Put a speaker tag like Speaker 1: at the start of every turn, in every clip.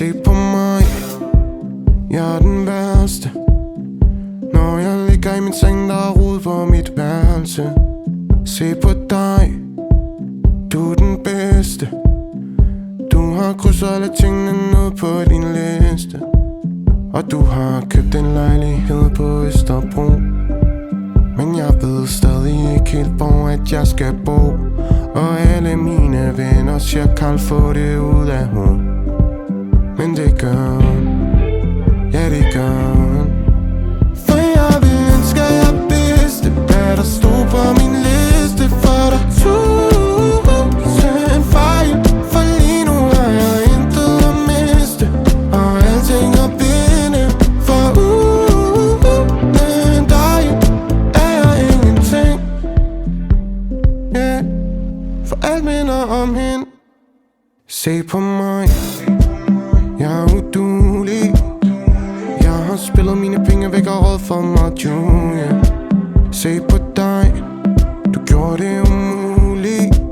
Speaker 1: Se på mig, jeg er den værste. Når jeg ligger i min seng, der er rod på mit værelse. Se på dig, du er den bedste. Du har krydset alle tingene ned på din liste. Og du har købt en lejlighed på Østerbro. Men jeg ved stadig ikke helt, hvor at jeg skal bo. Og alle mine venner siger, Karl, få det ud af hun. Men det gør hun, ja det gør hun. For jeg vil ønske, at jeg vidste, hvad der stod på min liste. For der tusind fejl, for lige nu har jeg intet at miste. Og alting at vinde, for uden dig er jeg ingenting. Yeah. For alt minder om hende. Se på mig, jeg er uduelig. Jeg har spillet mine penge væk og råd for mig, Julia. Se på dig, du gjorde det umuligt.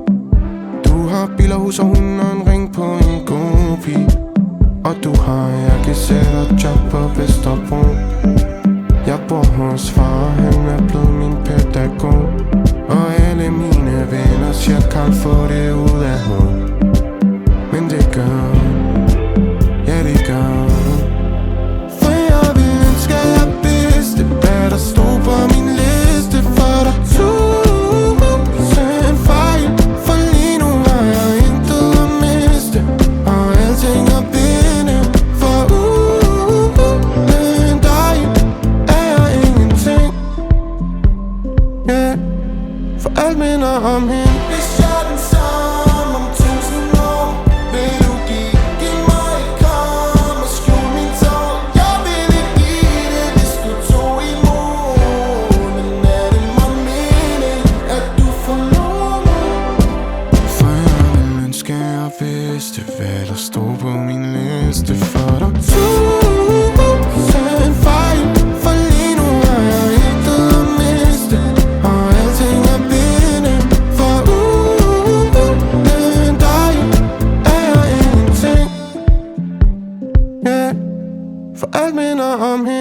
Speaker 1: Du har bil og hus og hund og en ring på en god pige. Og du har jakkesæt og job på Vesterbro. Jeg bor hos far, han er blevet min pædagog. Og alle mine venner siger, Karl, få det ud af hun. Men det gør hun, ja det gør hun. For jeg vil ønske, at jeg vidste, hvad der stod på min liste. For der tusind fejl, for lige nu har jeg intet at miste. Og alting at vinde, for uden dig er jeg ingenting. Yeah. For alt minder om hende. Hvis jeg er den samme om 1000 år, vil du give mig et kram og skjule min tår. Jeg vil ikke give det, hvis du tog imod. Men er det mig mening, at du forlod mig? For jeg vil ønske, at jeg vidste, hvad der stod på min liste. For der tusind fejl, for lige nu har jeg intet at miste. Og alting at vinde, for uden dig er jeg ingenting. Yeah. For alt minder om hende.